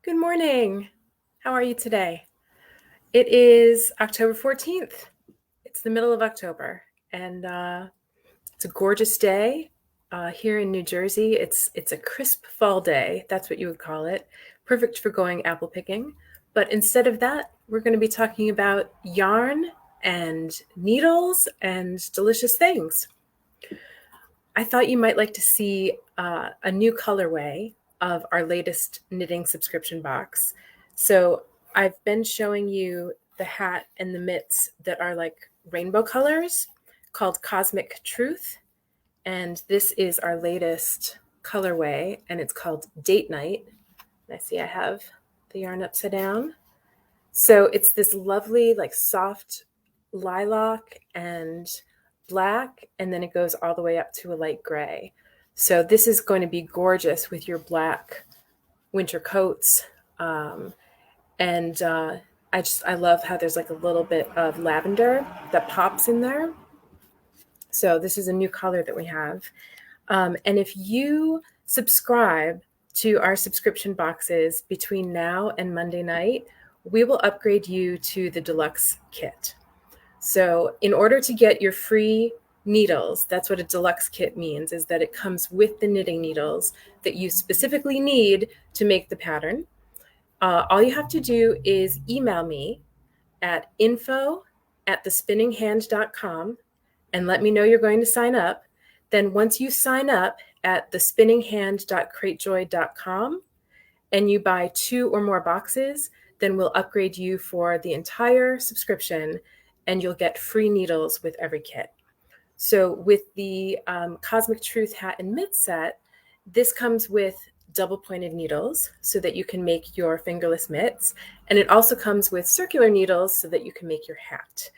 Good morning. How are you today? It is October 14th. It's the middle of October, and it's a gorgeous day here in New Jersey. It's a crisp fall day. That's what you would call it. Perfect for going apple picking. But instead of that, we're going to be talking about yarn and needles and delicious things. I thought you might like to see a new colorway of our latest knitting subscription box. So I've been showing you the hat and the mitts that are like rainbow colors called Cosmic Truth. And this is our latest colorway, and it's called Date Night. I see I have the yarn upside down. So it's this lovely, like soft lilac and black, and then it goes all the way up to a light gray. So this is going to be gorgeous with your black winter coats. I love how there's like a little bit of lavender that pops in there. So this is a new color that we have. And if you subscribe to our subscription boxes between now and Monday night, we will upgrade you to the Deluxe kit. So in order to get your free needles, that's what a Deluxe kit means, is that it comes with the knitting needles that you specifically need to make the pattern. All you have to do is email me at info@thespinninghand.com and let me know you're going to sign up. Then once you sign up at thespinninghand.cratejoy.com and you buy 2 or more boxes, then we'll upgrade you for the entire subscription and you'll get free needles with every kit. So with the Cosmic Truth hat and mitt set, this comes with double pointed needles so that you can make your fingerless mitts. And it also comes with circular needles so that you can make your hat.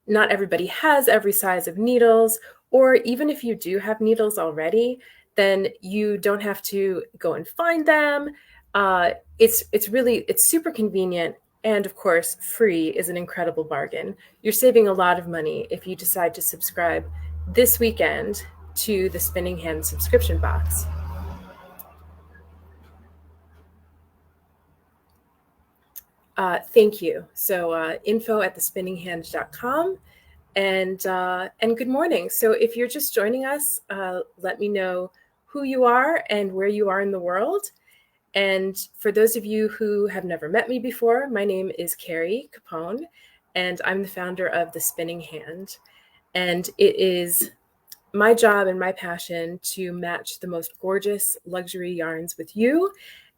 Not everybody has every size of needles, or even if you do have needles already, then you don't have to go and find them. It's super convenient. And of course, free is an incredible bargain. You're saving a lot of money if you decide to subscribe this weekend to the Spinning Hand subscription box. Thank you. So info@thespinninghand.com. And good morning. So if you're just joining us, let me know who you are and where you are in the world. And for those of you who have never met me before, my name is Kari Capone, and I'm the founder of The Spinning Hand. And it is my job and my passion to match the most gorgeous luxury yarns with you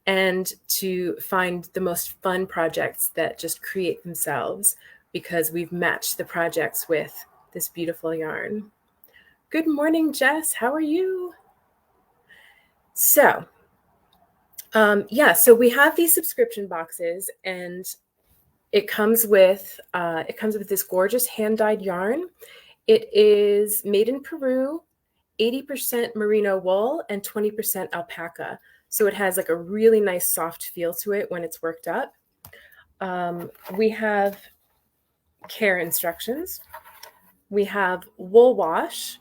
and to find the most fun projects that just create themselves because we've matched the projects with this beautiful yarn. Good morning, Jess. How are you? So we have these subscription boxes, and it comes with this gorgeous hand-dyed yarn. It is made in Peru, 80% merino wool and 20% alpaca. So it has like a really nice soft feel to it when it's worked up. We have care instructions. We have wool wash.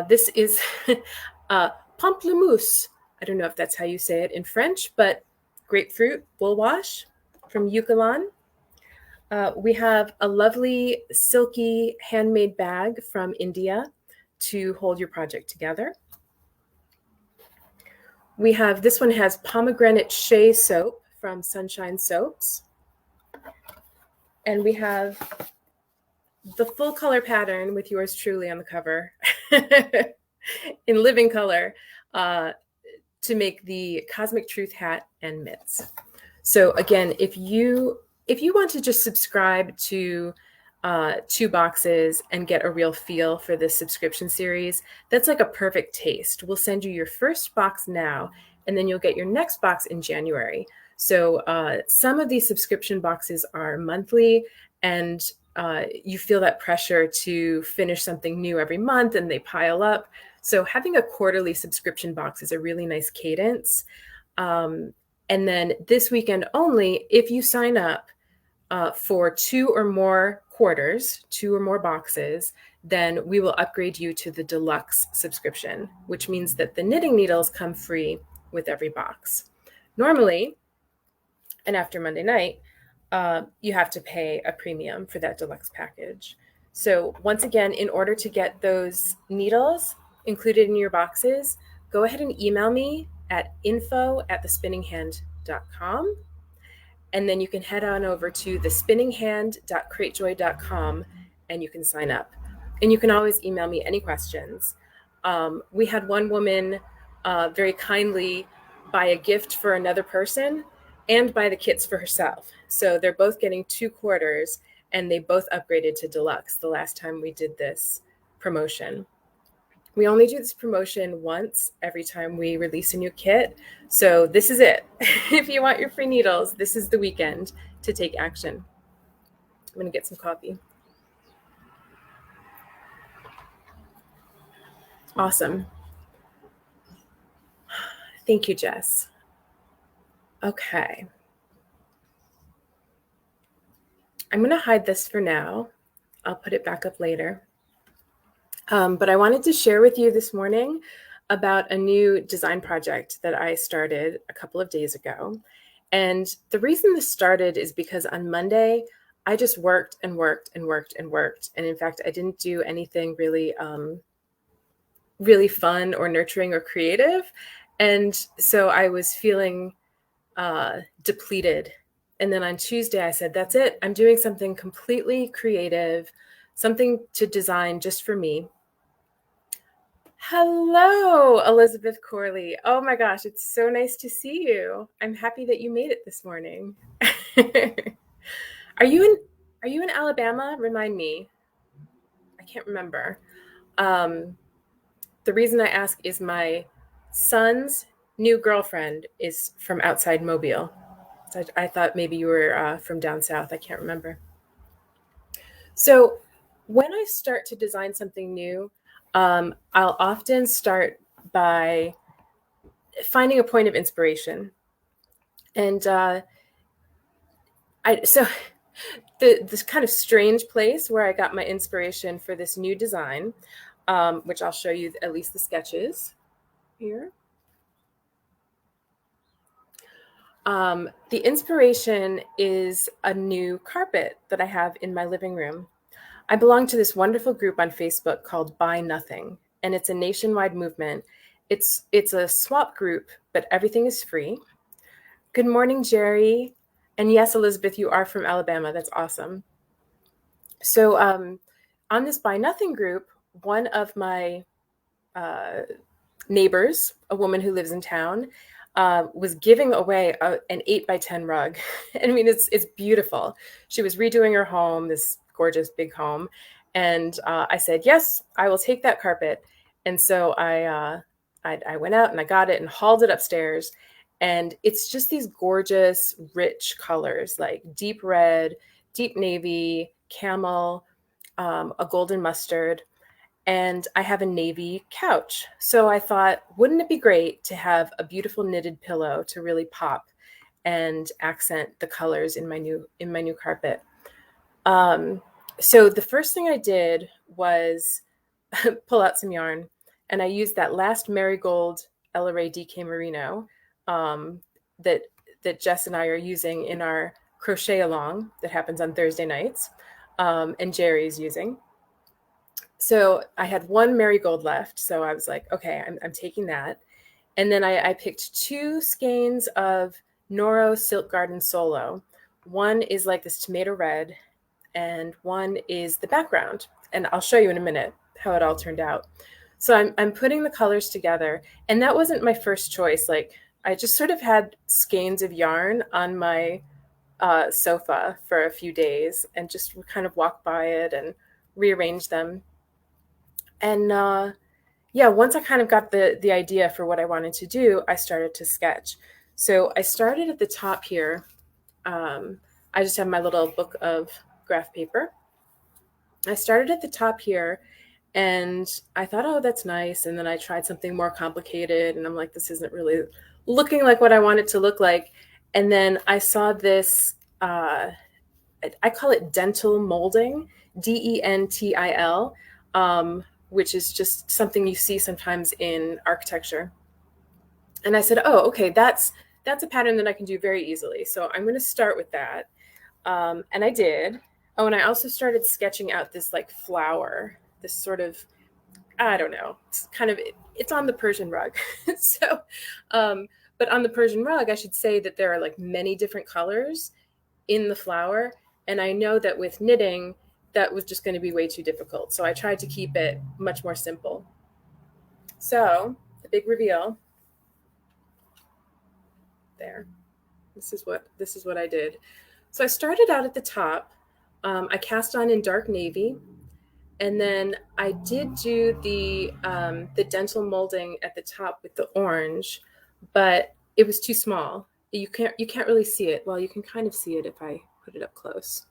This is pamplemousse. I don't know if that's how you say it in French, but grapefruit wool wash from Yucatan. We have a lovely silky handmade bag from India to hold your project together. We have, this one has pomegranate shea soap from Sunshine Soaps. And we have the full color pattern with yours truly on the cover in living color to make the Cosmic Truth hat and mitts. So again, if you want to just subscribe to 2 boxes and get a real feel for this subscription series, that's like a perfect taste. We'll send you your first box now, and then you'll get your next box in January. So some of these subscription boxes are monthly, and you feel that pressure to finish something new every month, and they pile up. So having a quarterly subscription box is a really nice cadence. And then this weekend only, if you sign up for 2 or more quarters, 2 or more boxes, then we will upgrade you to the Deluxe subscription, which means that the knitting needles come free with every box. Normally, And after Monday night, you have to pay a premium for that deluxe package. So once again, in order to get those needles included in your boxes, go ahead and email me at info@thespinninghand.com. And then you can head on over to thespinninghand.cratejoy.com and you can sign up. And you can always email me any questions. We had one woman very kindly buy a gift for another person and buy the kits for herself. So they're both getting 2 quarters and they both upgraded to deluxe the last time we did this promotion. We only do this promotion once every time we release a new kit. So this is it. If you want your free needles, this is the weekend to take action. I'm going to get some coffee. Awesome. Thank you, Jess. Okay. I'm going to hide this for now. I'll put it back up later. But I wanted to share with you this morning about a new design project that I started a couple of days ago. And the reason this started is because on Monday, I just worked and worked and worked and worked. And in fact, I didn't do anything really, really fun or nurturing or creative. And so I was feeling depleted. And then on Tuesday, I said, that's it. I'm doing something completely creative, something to design just for me. Hello, Elizabeth Corley. Oh my gosh, it's so nice to see you. I'm happy that you made it this morning. Are you in Alabama? Remind me. I can't remember. The reason I ask is my son's new girlfriend is from outside Mobile. So I thought maybe you were from down south. I can't remember. So when I start to design something new, I'll often start by finding a point of inspiration. And this kind of strange place where I got my inspiration for this new design, which I'll show you at least the sketches here. The inspiration is a new carpet that I have in my living room. I belong to this wonderful group on Facebook called Buy Nothing, and it's a nationwide movement. It's a swap group, but everything is free. Good morning, Jerry. And yes, Elizabeth, you are from Alabama. That's awesome. So on this Buy Nothing group, one of my neighbors, a woman who lives in town, was giving away an 8x10 rug. I mean, it's beautiful. She was redoing her home, this gorgeous big home. And I said, yes, I will take that carpet. And so I went out and I got it and hauled it upstairs. And it's just these gorgeous, rich colors, like deep red, deep navy, camel, a golden mustard. And I have a navy couch. So I thought, wouldn't it be great to have a beautiful knitted pillow to really pop and accent the colors in my new carpet? So the first thing I did was pull out some yarn, and I used that last Marigold Ella Ray DK Merino that Jess and I are using in our crochet along that happens on Thursday nights, and Jerry's using. So I had one marigold left. So I was like, okay, I'm taking that. And then I picked 2 skeins of Noro Silk Garden Solo. One is like this tomato red and one is the background. And I'll show you in a minute how it all turned out. So I'm putting the colors together, and that wasn't my first choice. Like, I just sort of had skeins of yarn on my sofa for a few days and just kind of walk by it and rearrange them. And once I kind of got the idea for what I wanted to do, I started to sketch. So I started at the top here. I just have my little book of graph paper. I started at the top here, and I thought, oh, that's nice. And then I tried something more complicated, and I'm like, this isn't really looking like what I want it to look like. And then I saw this, I call it dentil molding, DENTIL, which is just something you see sometimes in architecture. And I said, oh, okay, that's that's a pattern that I can do very easily. So I'm going to start with that. And I did. Oh, and I also started sketching out this like flower, this sort of, I don't know, it's kind of, it's on the Persian rug. So, but on the Persian rug, I should say that there are like many different colors in the flower. And I know that with knitting, that was just going to be way too difficult. So I tried to keep it much more simple. So the big reveal there. This is what I did. So I started out at the top. I cast on in dark navy, and then I did do the dental molding at the top with the orange, but it was too small. You can't really see it. Well, you can kind of see it if I put it up close.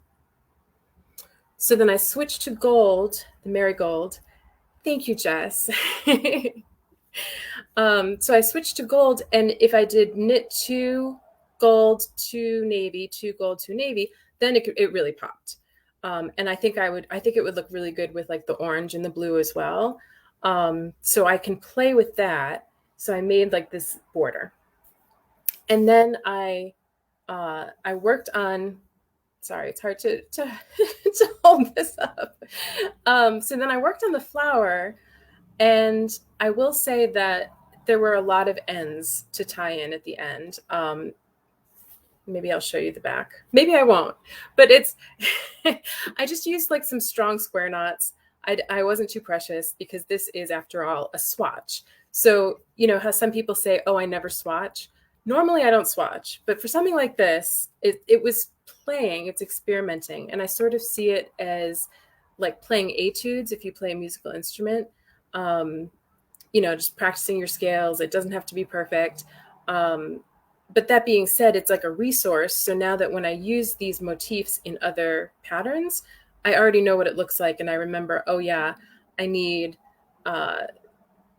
So then I switched to gold, the marigold. Thank you, Jess. So I switched to gold, and if I did knit two gold, two navy, two gold, two navy, then it really popped. And I think it would look really good with like the orange and the blue as well. So I can play with that. So I made like this border, and then I worked on. Sorry, it's hard to to hold this up. So then I worked on the flower, and I will say that there were a lot of ends to tie in at the end. Maybe I'll show you the back. Maybe I won't, but it's, I just used like some strong square knots. I wasn't too precious because this is, after all, a swatch. So, you know how some people say, oh, I never swatch. Normally I don't swatch, but for something like this, it was playing, it's experimenting. And I sort of see it as like playing etudes if you play a musical instrument. You know, just practicing your scales. It doesn't have to be perfect. But that being said, it's like a resource. So now that when I use these motifs in other patterns, I already know what it looks like. And I remember, oh yeah, I need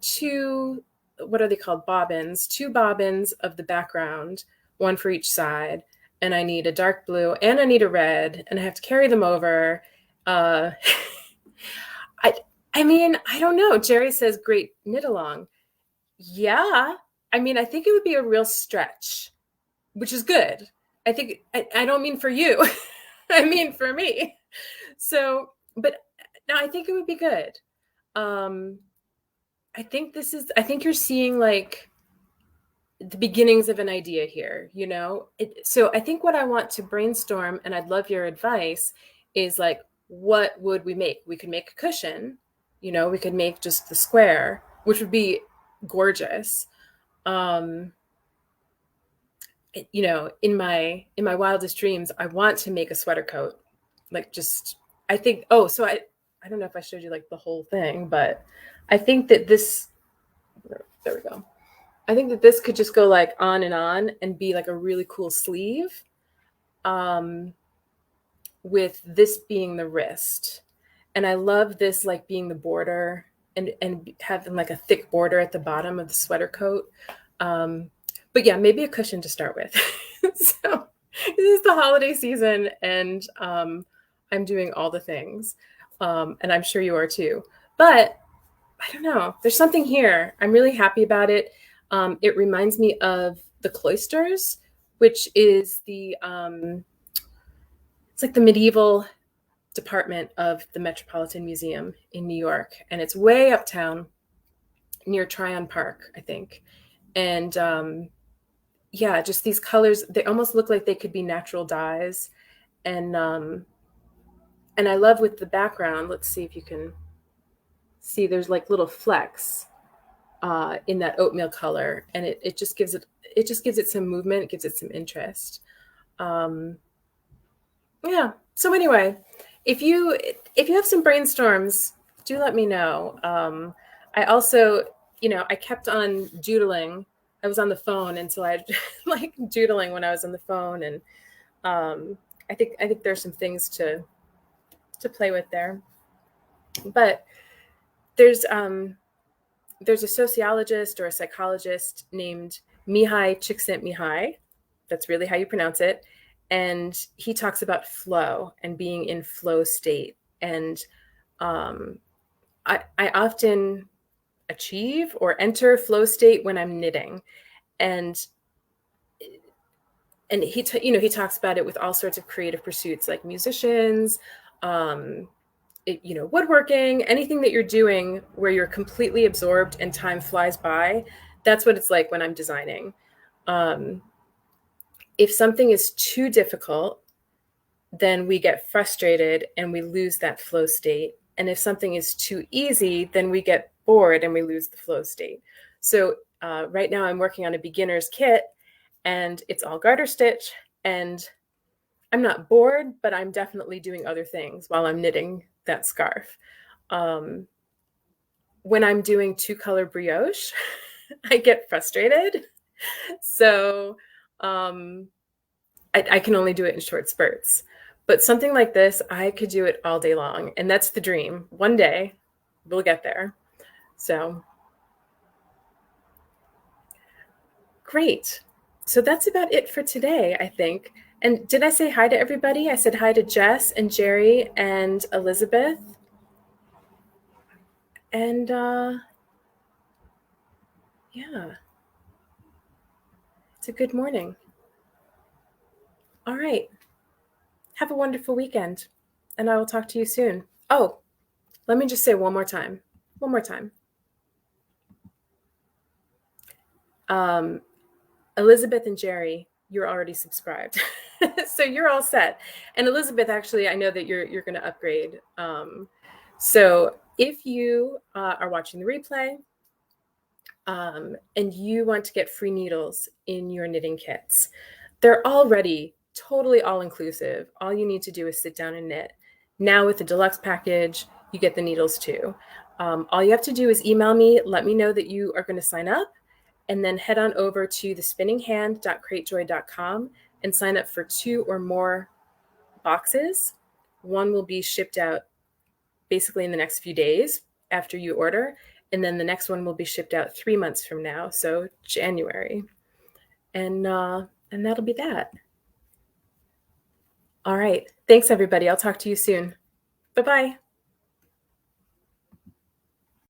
two, what are they called? Bobbins, two bobbins of the background, one for each side. And I need a dark blue and I need a red, and I have to carry them over. Uh, I mean, I don't know. Jerry says, great knit along. Yeah. I mean, I think it would be a real stretch, which is good. I think, I don't mean for you. I mean for me. So, but no, I think it would be good. I think you're seeing like the beginnings of an idea here, you know? So I think what I want to brainstorm, and I'd love your advice, is like, what would we make? We could make a cushion, you know, we could make just the square, which would be gorgeous. You know, in my wildest dreams, I want to make a sweater coat. Like just, I think, oh, so I don't know if I showed you like the whole thing, but I think that this, there we go. I think that this could just go like on and be like a really cool sleeve. With this being the wrist. And I love this like being the border and having like a thick border at the bottom of the sweater coat. But yeah, maybe a cushion to start with. So this is the holiday season, and I'm doing all the things. And I'm sure you are too. But I don't know. There's something here. I'm really happy about it. It reminds me of the cloisters, which is it's like the medieval department of the Metropolitan Museum in New York. And it's way uptown near Tryon Park, I think. And yeah, just these colors, they almost look like they could be natural dyes. And I love with the background, let's see if you can see, there's like little flecks in that oatmeal color. And it just gives it some movement, it gives it some interest. Yeah. So anyway, if you have some brainstorms, do let me know. I also, you know, I kept on doodling. I was on the phone, and so I like doodling when I was on the phone, and I think there's some things to play with there. But there's a sociologist or a psychologist named Mihai Csikszentmihalyi. That's really how you pronounce it. And he talks about flow and being in flow state. And I often achieve or enter flow state when I'm knitting. And and he talks about it with all sorts of creative pursuits like musicians, woodworking, anything that you're doing where you're completely absorbed and time flies by. That's what it's like when I'm designing. Um, if something is too difficult, then we get frustrated and we lose that flow state. And if something is too easy, then we get bored and we lose the flow state. So right now I'm working on a beginner's kit, and it's all garter stitch, and I'm not bored, but I'm definitely doing other things while I'm knitting that scarf. Um, when I'm doing two color brioche, I get frustrated. So um, I can only do it in short spurts. But something like this, I could do it all day long. And that's the dream. One day we'll get there. So great. So that's about it for today, I think. And did I say hi to everybody? I said hi to Jess and Jerry and Elizabeth. And yeah, it's a good morning. All right. Have a wonderful weekend. And I will talk to you soon. Oh, let me just say one more time. One more time. Elizabeth and Jerry, you're already subscribed. So you're all set. And Elizabeth, actually, I know that you're going to upgrade. So if you are watching the replay and you want to get free needles in your knitting kits, they're already totally all-inclusive. All you need to do is sit down and knit. Now with the deluxe package, you get the needles too. All you have to do is email me, let me know that you are going to sign up, and then head on over to thespinninghand.cratejoy.com and sign up for 2 or more boxes. One will be shipped out basically in the next few days after you order, and then the next one will be shipped out 3 months from now, so January. And that'll be that. All right. Thanks, everybody. I'll talk to you soon. Bye-bye.